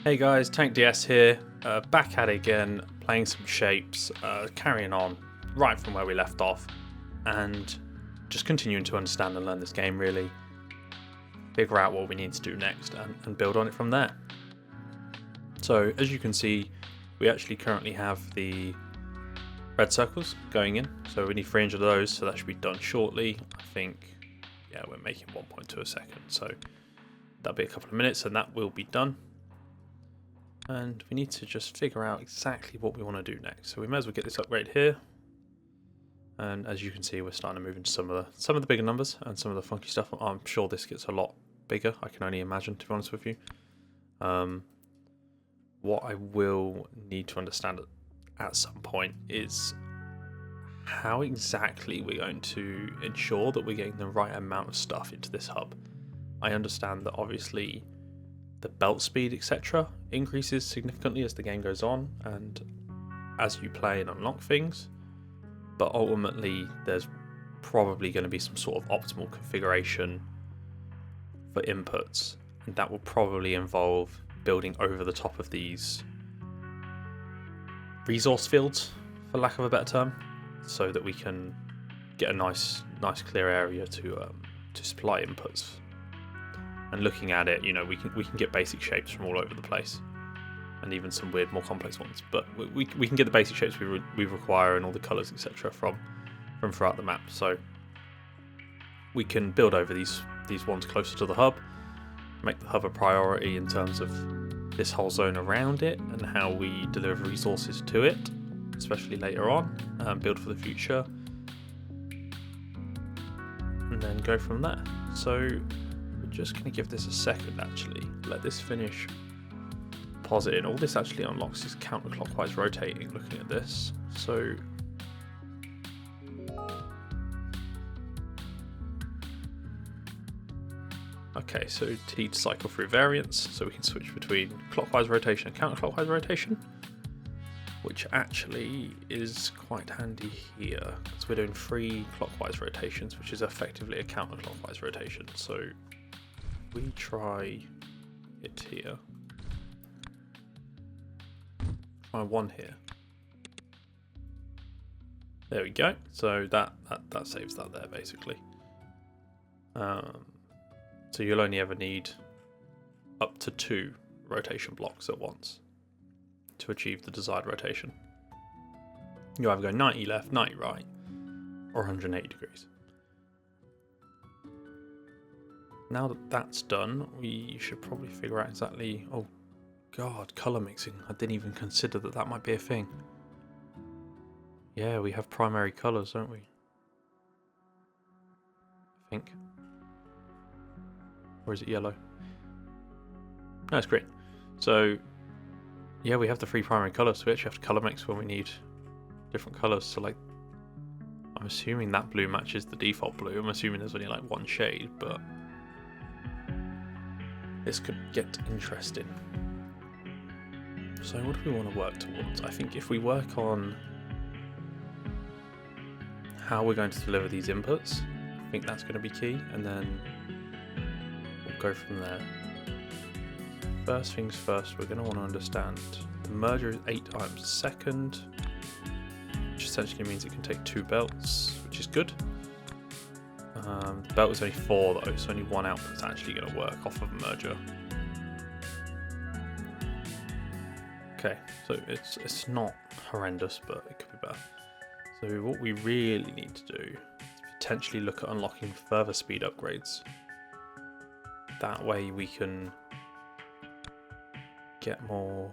Hey guys, Tank DS here, back at it again, playing some shapes, carrying on right from where we left off, and just continuing to understand and learn this game really, figure out what we need to do next and build on it from there. So as you can see, we actually currently have the red circles going in, so we need 300 of those, so that should be done shortly. I think, yeah, we're making 1.2 a second, so that'll be a couple of minutes and that will be done. And we need to just figure out exactly what we want to do next. So we may as well get this upgrade here. And as you can see, we're starting to move into some of the bigger numbers and some of the funky stuff. I'm sure this gets a lot bigger. I can only imagine, to be honest with you. What I will need to understand at some point is how exactly we're going to ensure that we're getting the right amount of stuff into this hub. I understand that obviously the belt speed, etc., increases significantly as the game goes on and as you play and unlock things, but ultimately there's probably going to be some sort of optimal configuration for inputs, and that will probably involve building over the top of these resource fields, for lack of a better term, so that we can get a nice clear area to supply inputs. And looking at it, you know, we can get basic shapes from all over the place, and even some weird, more complex ones. But we can get the basic shapes we require and all the colours, etc., from throughout the map. So we can build over these ones closer to the hub, make the hub a priority in terms of this whole zone around it and how we deliver resources to it, especially later on, build for the future, and then go from there. So just going to give this a second, actually. Let this finish positing. All this actually unlocks is counterclockwise rotating, looking at this. So okay, so T to cycle through variants, so we can switch between clockwise rotation and counterclockwise rotation, which actually is quite handy here, because we're doing 3 clockwise rotations, which is effectively a counterclockwise rotation. So we try it here. Try 1 here. There we go. So that saves that there basically. So you'll only ever need up to 2 rotation blocks at once to achieve the desired rotation. You either go 90 left, 90 right, or 180 degrees. Now that that's done, we should probably figure out exactly... Oh god, colour mixing. I didn't even consider that might be a thing. Yeah, we have primary colours, don't we? I think. Or is it yellow? No, it's green. So, yeah, we have the 3 primary colours, so we actually have to colour mix when we need different colours. So, like, I'm assuming that blue matches the default blue. I'm assuming there's only, like, 1 shade, but this could get interesting. So what do we want to work towards? I think if we work on how we're going to deliver these inputs, I think that's going to be key, and then we'll go from there. First things first, we're going to want to understand the merger is 8 times a second, which essentially means it can take 2 belts, which is good. The belt is only 4 though, so only 1 output is actually going to work off of a merger. Okay, so it's not horrendous, but it could be better. So what we really need to do is potentially look at unlocking further speed upgrades. That way we can get more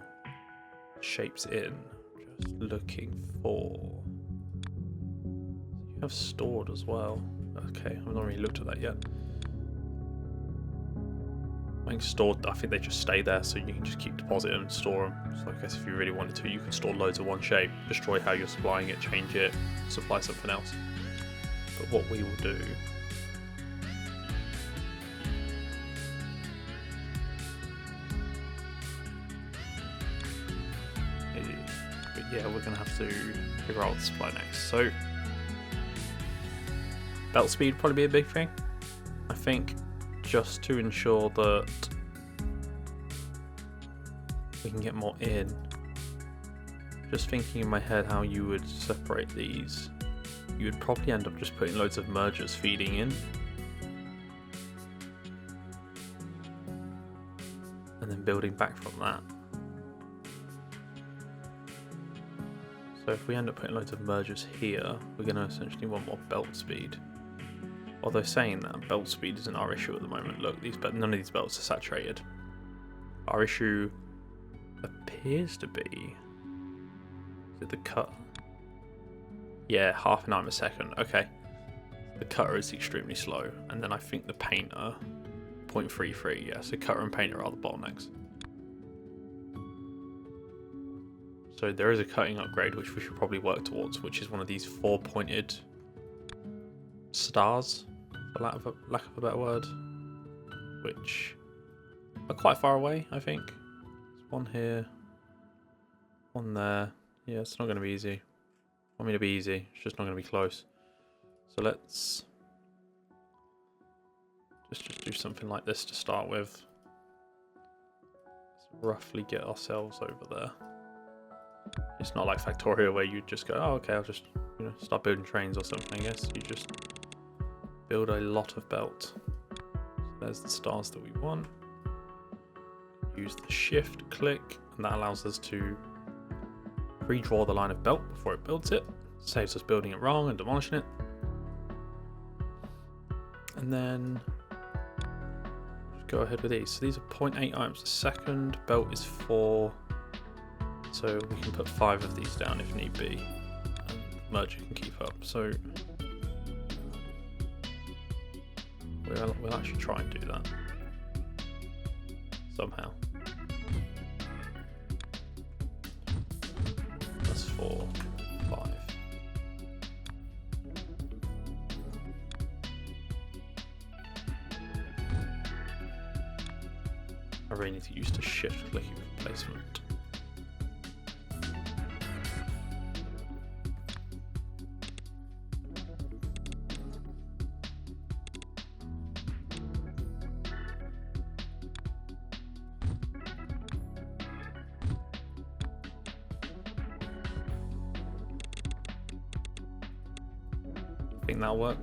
shapes in. Just looking for... You have stored as well. Okay, I've not really looked at that yet. I think stored, I think they just stay there, so you can just keep depositing and store them. So I guess if you really wanted to, you can store loads of one shape, destroy how you're supplying it, change it, supply something else. But what we will do is, but yeah, we're going to have to figure out what to supply next. So belt speed would probably be a big thing, I think, just to ensure that we can get more in. Just thinking in my head how you would separate these. You would probably end up just putting loads of mergers feeding in. And then building back from that. So if we end up putting loads of mergers here, we're going to essentially want more belt speed. Although saying that, belt speed isn't our issue at the moment. Look, none of these belts are saturated. Our issue appears to be... Is it the cutter? Yeah, 0.5 a second. Okay. The cutter is extremely slow. And then I think the painter, 0.33. Yeah, so cutter and painter are the bottlenecks. So there is a cutting upgrade which we should probably work towards, which is one of these 4-pointed stars, for lack of a better word, which are quite far away, I think. There's one here, one there. Yeah, it's not going to be easy. I mean, it'll be easy, it's just not going to be close. So let's just do something like this to start with. Let's roughly get ourselves over there. It's not like Factorio where you just go, oh, okay, I'll just start building trains or something. I guess you just build a lot of belt. So there's the stars that we want. Use the shift click, and that allows us to redraw the line of belt before it builds it. Saves us building it wrong and demolishing it. And then just go ahead with these. So these are 0.8 items a second. Belt is 4. So we can put 5 of these down if need be, and merger can keep up. So we'll actually try and do that somehow. That's 4, 5. I really need to use the shift clicking replacement. I think that'll work.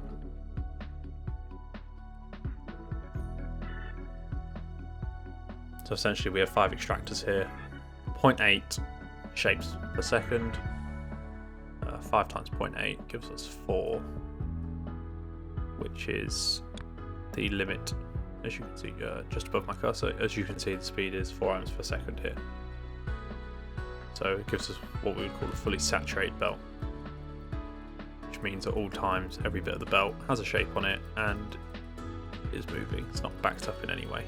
So essentially we have 5 extractors here, 0.8 shapes per second, 5 times 0.8 gives us 4, which is the limit, as you can see just above my cursor. As you can see, the speed is 4 items per second here. So it gives us what we would call a fully saturated belt, which means at all times every bit of the belt has a shape on it and is moving. It's not backed up in any way.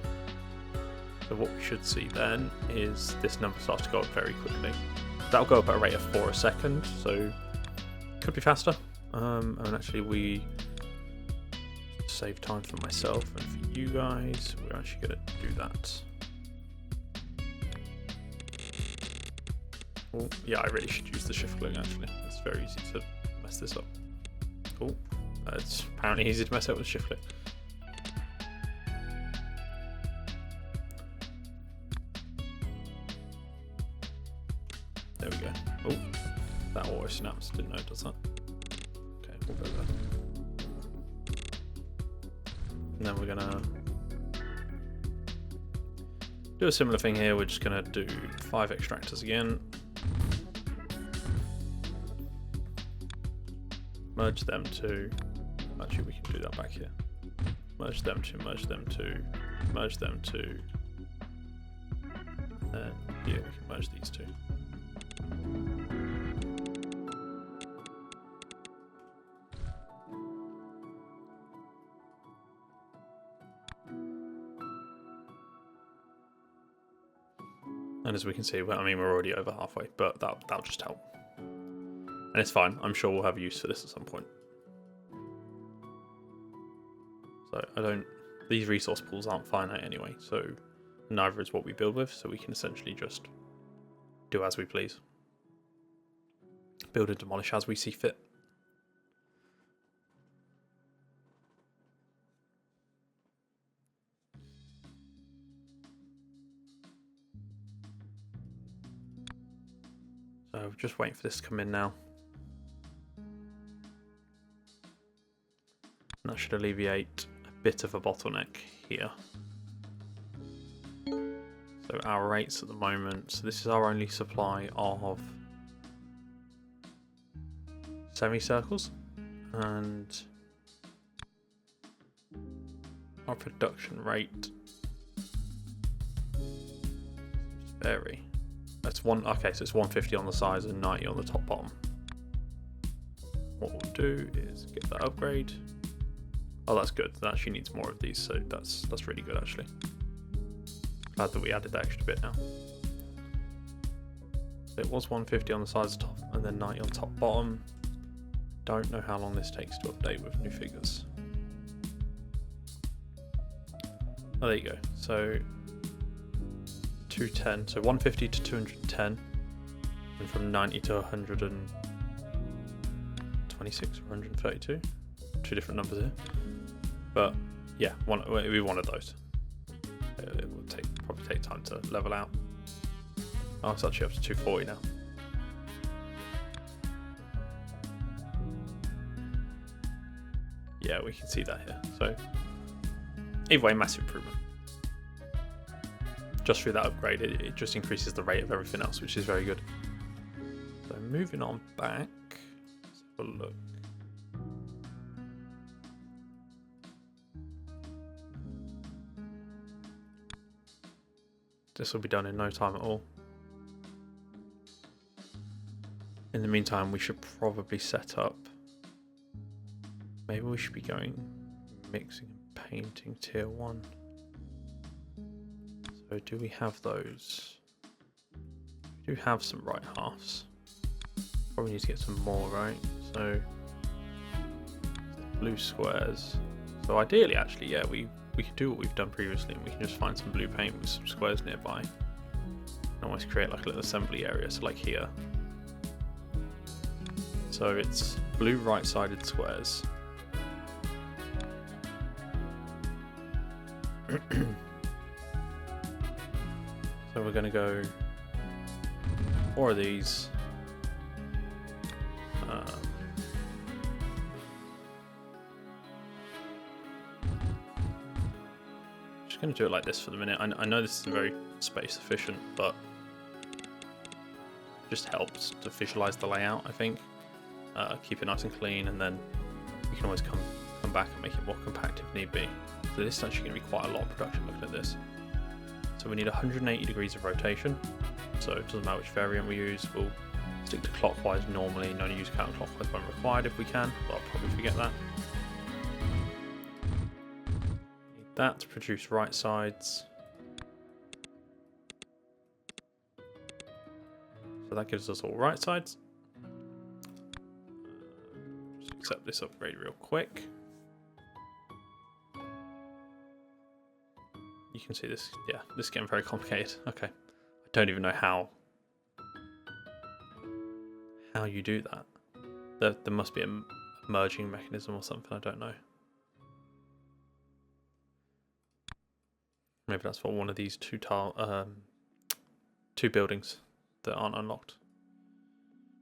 So what we should see then is this number starts to go up very quickly. That'll go up at a rate of 4 a second, so could be faster. And actually we save time for myself and for you guys, we're actually going to do that. Oh, yeah, I really should use the shift click actually. It's very easy to mess this up. Oh, it's apparently easy to mess up with shift click. There we go. Oh, that auto snaps. Didn't know it does that. Okay, we'll go there. And then we're gonna do a similar thing here. We're just gonna do 5 extractors again. Merge them to. Actually, we can do that back here. Merge them to. Merge them to. Merge them to. And yeah, we can merge these two. And as we can see, well, I mean, we're already over halfway, but that'll just help. And it's fine. I'm sure we'll have use for this at some point. So these resource pools aren't finite anyway, so neither is what we build with, so we can essentially just do as we please. Build and demolish as we see fit. So just waiting for this to come in now. And that should alleviate a bit of a bottleneck here. So our rates at the moment, so this is our only supply of semicircles, and our production rate vary. That's one. Okay, so it's 150 on the sides and 90 on the top bottom. What we'll do is get that upgrade. Oh, that's good. That actually needs more of these, so that's really good actually. Glad that we added that extra bit now. So it was 150 on the sides top and then 90 on top bottom. Don't know how long this takes to update with new figures. Oh, there you go. So 210, so 150 to 210, and from 90 to 126 or 132. Two different numbers here, but yeah, we wanted those. It will probably take time to level out. Oh, it's actually up to 240 now. Yeah, we can see that here. So either way, massive improvement. Just through that upgrade, it just increases the rate of everything else, which is very good. So moving on back, let's have a look. This will be done in no time at all. In the meantime, we should probably set up. Maybe we should be going mixing and painting tier 1. So do we have those? We do have some right halves. Probably need to get some more, right? So blue squares. So ideally, actually, yeah, we can do what we've done previously, and we can just find some blue paint with some squares nearby. And almost create like a little assembly area, so like here. So it's blue right-sided squares. So we're going to go 4 of these. Just going to do it like this for the minute. I know this isn't very space efficient, but just helps to visualize the layout, I think. Keep it nice and clean, and then you can always come back and make it more compact if need be. So this is actually going to be quite a lot of production looking at this. So we need 180 degrees of rotation. So it doesn't matter which variant we use. We'll stick to clockwise normally and only use counterclockwise when required if we can, but I'll probably forget that. Need that to produce right sides. So that gives us all right sides. Just accept this upgrade real quick. You can see this, yeah, this is getting very complicated. Okay, I don't even know how you do that. There must be a merging mechanism or something, I don't know. Maybe that's for one of these two buildings that aren't unlocked.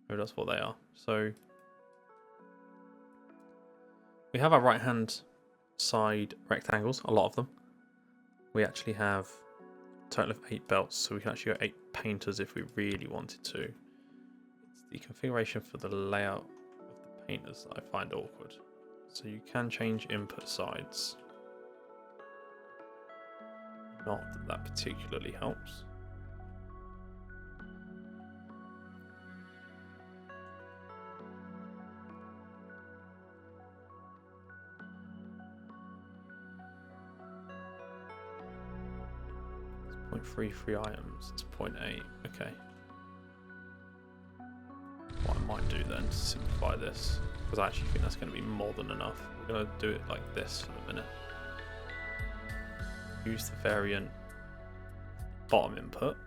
Maybe that's what they are. So we have our right hand side rectangles, a lot of them. We actually have a total of 8 belts, so we can actually go 8 painters if we really wanted to. It's the configuration for the layout of the painters that I find awkward. So you can change input sides. Not that that particularly helps. It's 0.33 items, it's 0.8, okay. What I might do then to simplify this, because I actually think that's going to be more than enough. We're going to do it like this for a minute. Use the variant bottom input.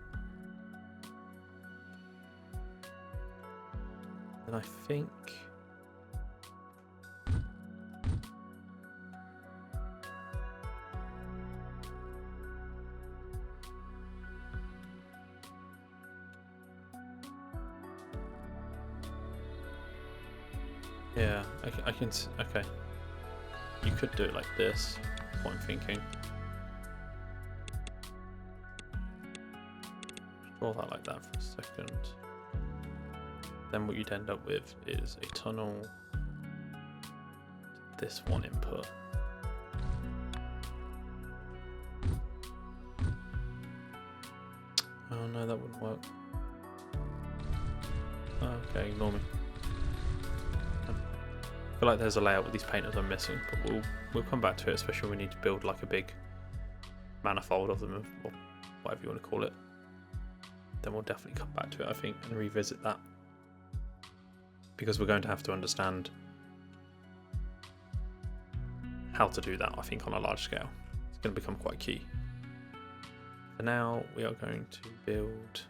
And I think Yeah, I can. Okay, you could do it like this. That's what I'm thinking. Draw that like that for a second. Then what you'd end up with is a tunnel. This one input. Oh no, that wouldn't work. Okay, ignore me. I feel like there's a layout with these painters I'm missing, but we'll come back to it, especially when we need to build like a big manifold of them, or whatever you want to call it. Then we'll definitely come back to it, I think, and revisit that. Because we're going to have to understand how to do that, I think, on a large scale. It's going to become quite key. For now, we are going to build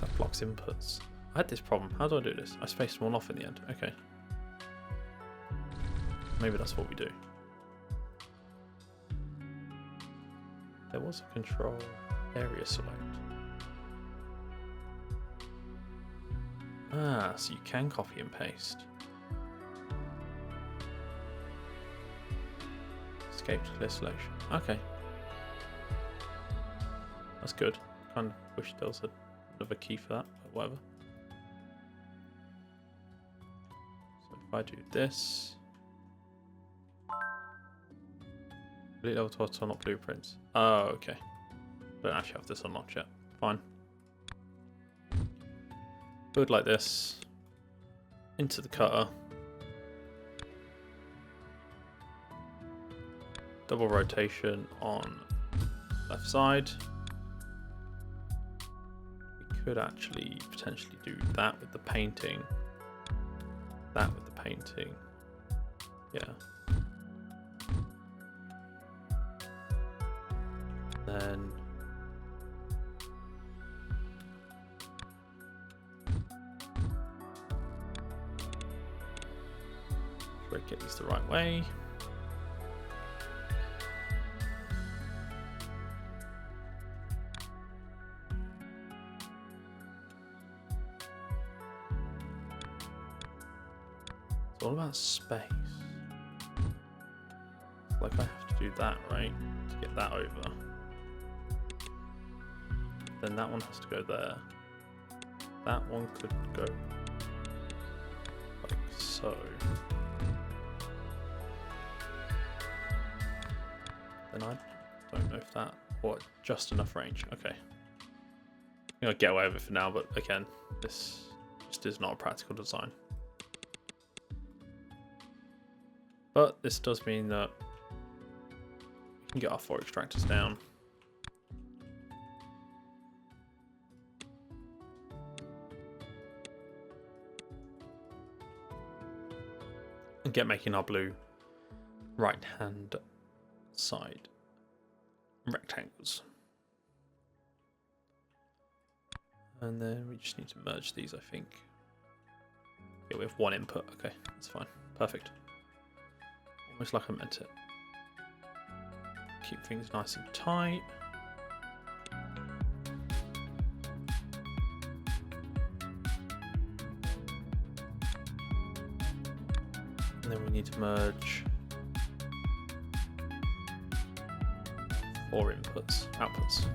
that blocks inputs. I had this problem. How do I do this? I spaced them all off in the end. Okay. Maybe that's what we do. There was a control area select. Ah, so you can copy and paste. Escape to clear selection. Okay. That's good. Kind of wish there was another key for that, but whatever. So if I do this. Complete level 12 to unlock blueprints. Oh, okay. Don't actually have this unlocked yet. Fine. Build like this. Into the cutter. Double rotation on left side. We could actually potentially do that with the painting. That with the painting. Yeah. Then try to get these the right way. It's all about space. Like I have to do that, right? To get that over. Then that one has to go there. That one could go like so. Then I don't know if that, or just enough range. Okay. I think I'll get away with it for now, but again, this just is not a practical design. But this does mean that we can get our 4 extractors down. And get making our blue right hand side rectangles. And then we just need to merge these, I think. Yeah, we have 1 input. Okay, that's fine. Perfect. Almost like I meant it. Keep things nice and tight. And then we need to merge 4 outputs.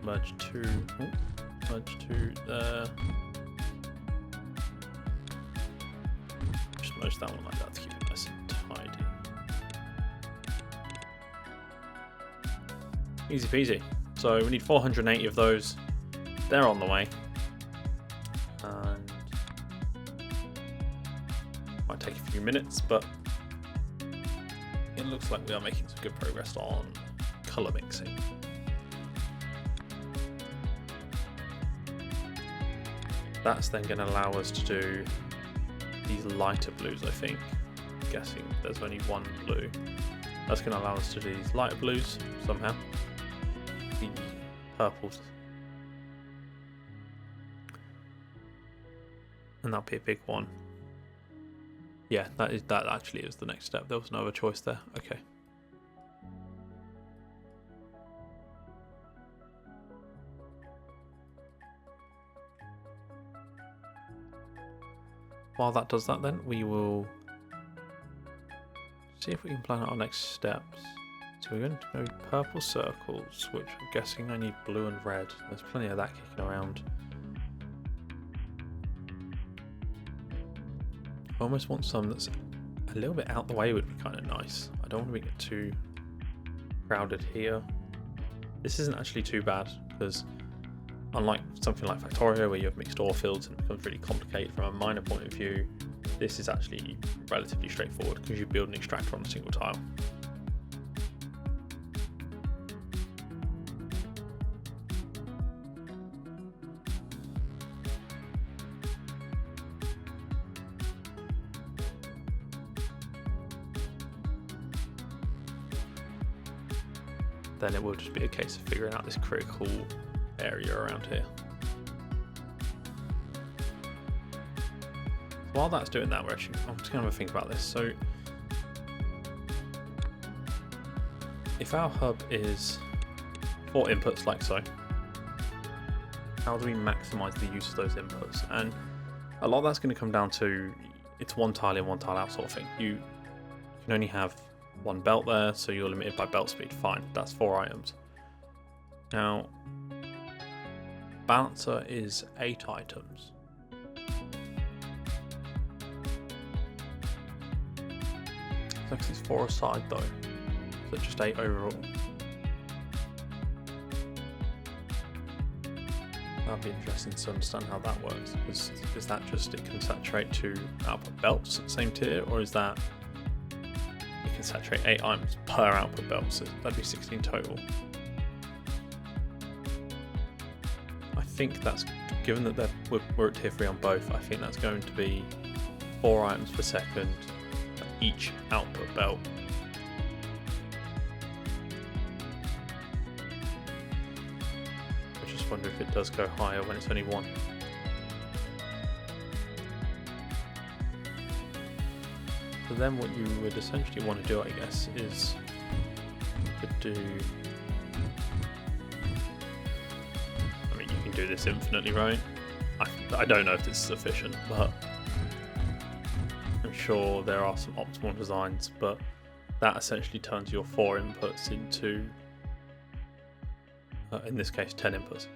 Merge 2 there. Just merge that one like that to keep it nice and tidy. Easy peasy. So we need 480 of those. They're on the way. And might take a few minutes, but it looks like we are making some good progress on color mixing. That's then going to allow us to do these lighter blues, I think. I'm guessing there's only 1 blue. That's going to allow us to do these lighter blues somehow. The purples. And that'll be a big one. Yeah, that actually is the next step. There was no other choice there. Okay. While that does that, then we will see if we can plan out our next steps. So we're going to go purple circles, which I'm guessing I need blue and red. There's plenty of that kicking around. I almost want some that's a little bit out the way, would be kind of nice. I don't want to get too crowded here. This isn't actually too bad, because unlike something like Factorio where you have mixed ore fields and it becomes really complicated from a miner point of view, this is actually relatively straightforward because you build an extractor on a single tile. Then it will just be a case of figuring out this critical area around here. So while that's doing that, I'm just going to have a think about this. So if our hub is 4 inputs like so, how do we maximize the use of those inputs? And a lot of that's going to come down to, it's one tile in, one tile out sort of thing. You can only have one belt there, so you're limited by belt speed. Fine, that's 4 items. Now, balancer is 8 items. It's actually 4 aside though, so just 8 overall. That'd be interesting to understand how that works. Is that just it can saturate 2 output belts at the same tier, or is that it can saturate 8 items per output belt, so that'd be 16 total. I think that's, given that we're at tier 3 on both, I think that's going to be 4 items per second for each output belt. I just wonder if it does go higher when it's only 1. So then what you would essentially want to do, I guess, is to do, I mean, you can do this infinitely, right? I don't know if this is sufficient, but I'm sure there are some optimal designs, but that essentially turns your 4 inputs into, in this case, 10 inputs.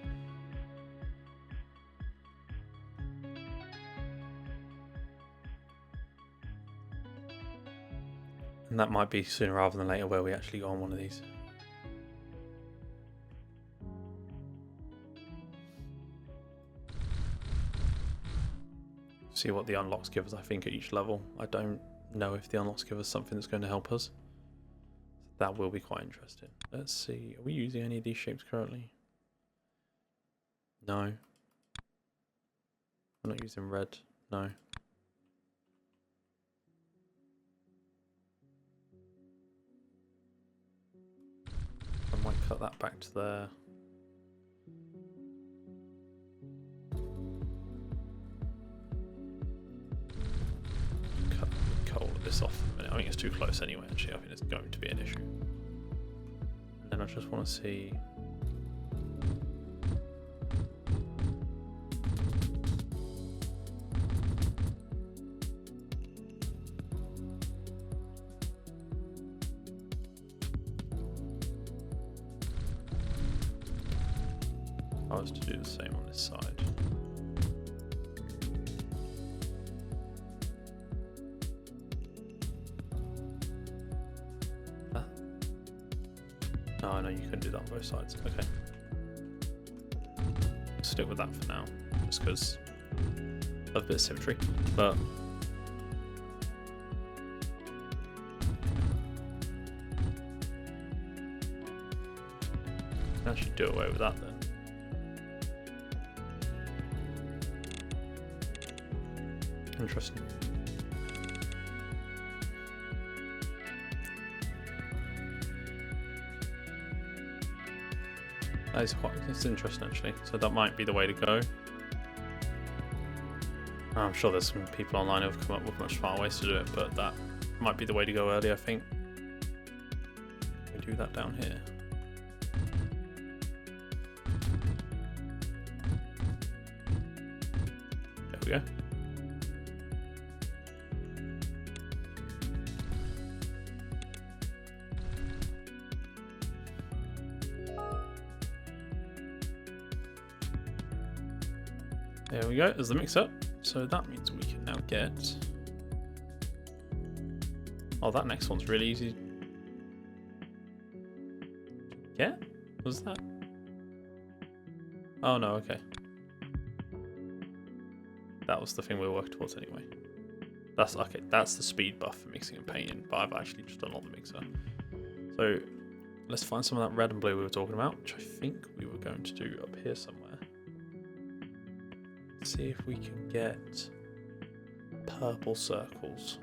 And that might be sooner rather than later where we actually go on one of these. See what the unlocks give us, I think, at each level. I don't know if the unlocks give us something that's going to help us. That will be quite interesting. Let's see, are we using any of these shapes currently? No. I'm not using red, no. I might cut that back to there. Cut all of this off in a minute. I think it's too close anyway, actually. I think it's going to be an issue. And then I just want to see. I was to do the same on this side. No, you couldn't do that on both sides. Okay. Stick with that for now, just because of a bit of symmetry. But I can actually do away with that then. Interesting. It's interesting actually. So that might be the way to go. I'm sure there's some people online who have come up with much smarter ways to do it, but that might be the way to go early, I think. We do that down here. There we go. There we go, there's the mix up. So that means we can now get... Oh, that next one's really easy. Yeah? Was that? Oh no, okay. That was the thing we were working towards anyway. That's okay, that's the speed buff for mixing and painting, but I've actually just done all the mixer. So let's find some of that red and blue we were talking about, which I think we were going to do up here somewhere. See if we can get purple circles.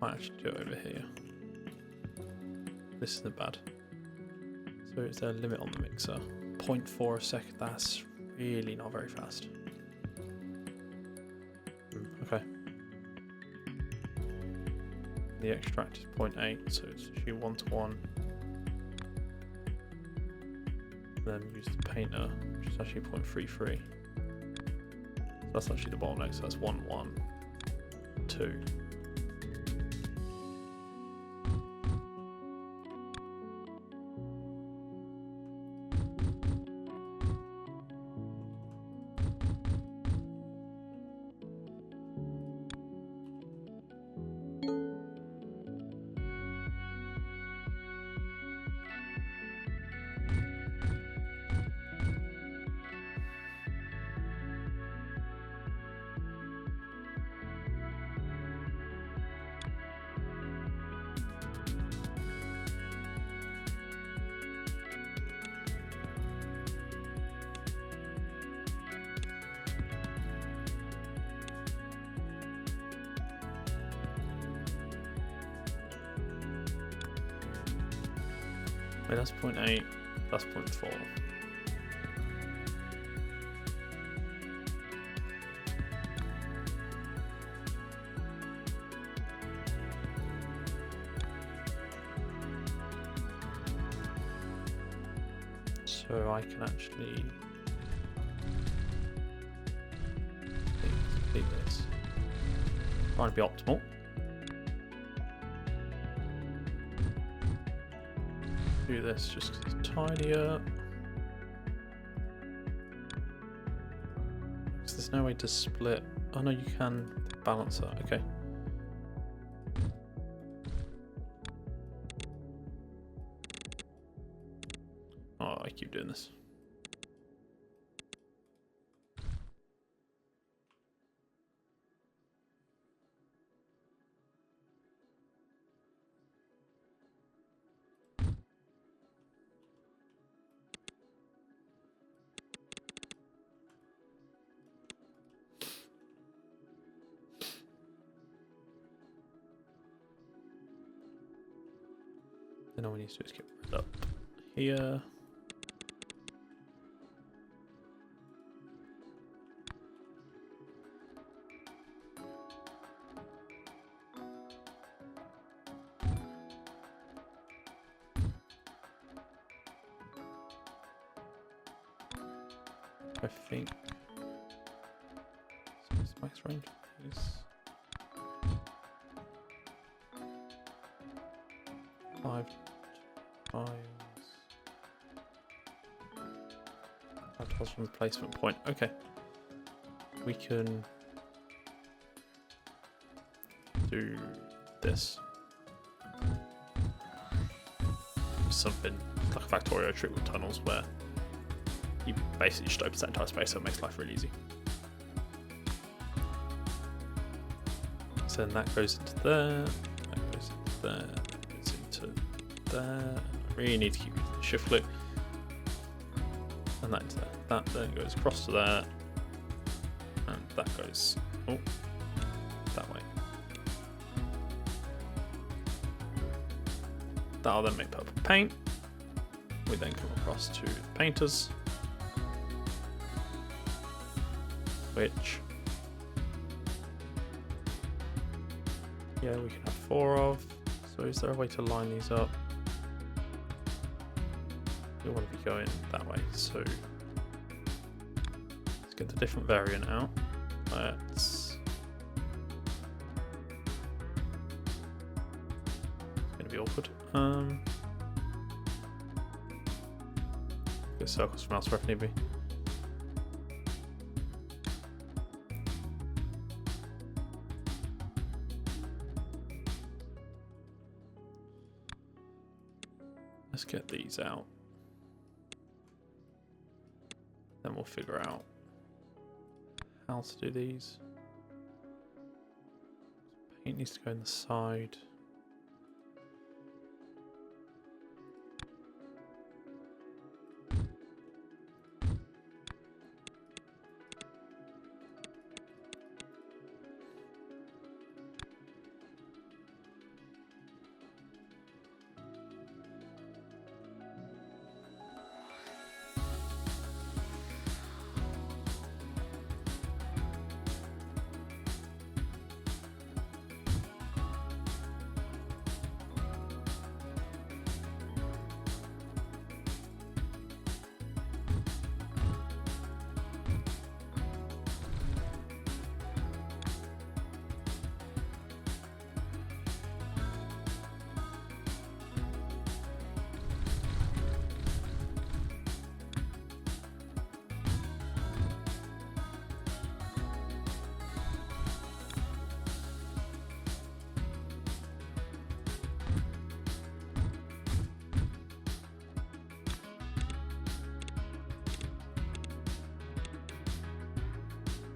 Might actually do it over here. This isn't bad. So is there a limit on the mixer? 0.4 a second, that's really not very fast. Okay. The extract is 0.8, so it's actually 1 to 1. Then use the painter, which is actually 0.33. So that's actually the bottleneck, so that's 1, 1, 2. Wait, that's 0.8, that's 0.4. So I can actually complete this. Trying to be optimal. Do this just because it's tinier. Because there's no way to split. Oh no, you can balance that. Okay. Oh, I keep doing this. Then all we need to do is get rid up here. I think so this max range is 5 tiles from the placement point. Okay, we can do this. Something like a Factorio trick with tunnels where you basically just open that entire space, so it makes life really easy. So then that goes into there, that goes into there, that goes into there. I really need to keep using the shift loop. And that into there. That then goes across to there. And that goes that way. That'll then make purple paint. We then come across to the painters, which, yeah, we can have 4 of. So is there a way to line these up? We want to be going that way, so let's get the different variant out. It's going to be awkward. Get circles from elsewhere if need be. Let's get these out. Then we'll figure out how to do these. Paint needs to go in the side.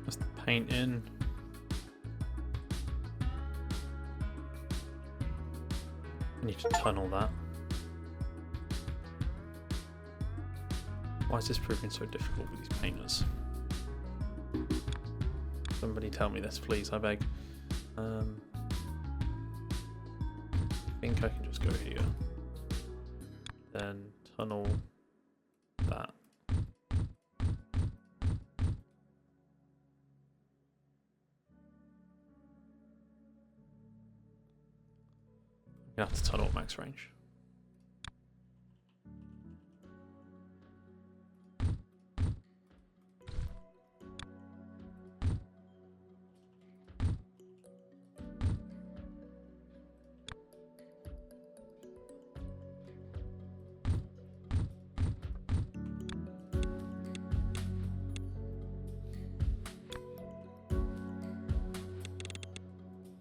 That's the paint in. I need to tunnel that. Why is this proving so difficult with these painters? Somebody tell me this, please, I beg. I think I can just go here. Then tunnel that. You have to tunnel at max range.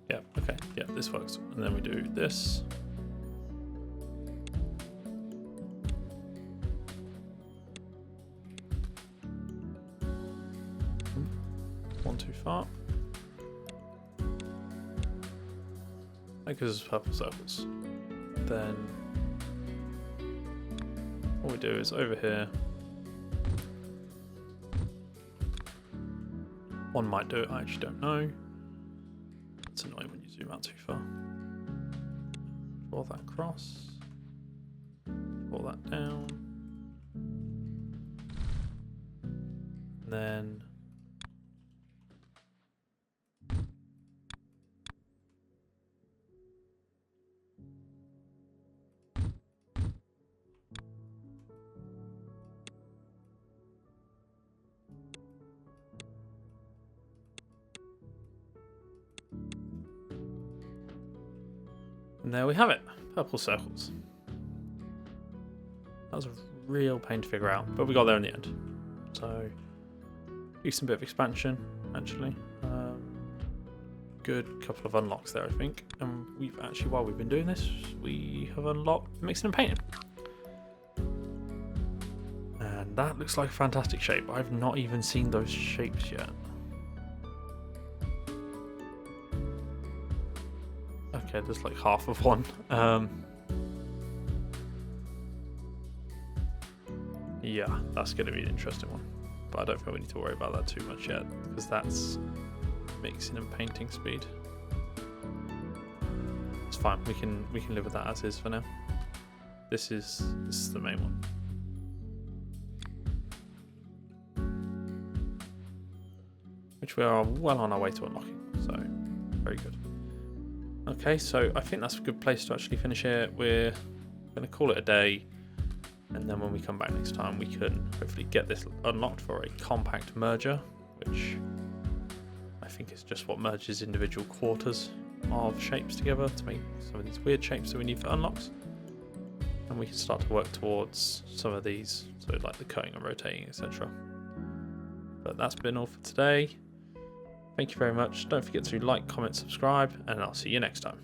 Yeah, okay, yeah, this works. And then we do this. One too far. That gives us purple circles. Then what we do is over here. One might do it, I actually don't know. It's annoying when you zoom out too far. Draw that across. Draw that down. And then there we have it, purple circles. That was a real pain to figure out, but we got there in the end. So, decent bit of expansion, actually. Good couple of unlocks there, I think. And we've actually, while we've been doing this, we have unlocked mixing and painting. And that looks like a fantastic shape. I've not even seen those shapes yet. Okay, there's like half of one. Yeah, that's going to be an interesting one. But I don't think we need to worry about that too much yet, because that's mixing and painting speed. It's fine. We can live with that as is for now. This is the main one. which we are well on our way to unlocking. So, very good. Okay, so I think that's a good place to actually finish here. We're going to call it a day, and then when we come back next time, we can hopefully get this unlocked for a compact merger, which I think is just what merges individual quarters of shapes together to make some of these weird shapes that we need for unlocks. And we can start to work towards some of these, so like the cutting and rotating, etc. But that's been all for today. Thank you very much. Don't forget to like, comment, subscribe, and I'll see you next time.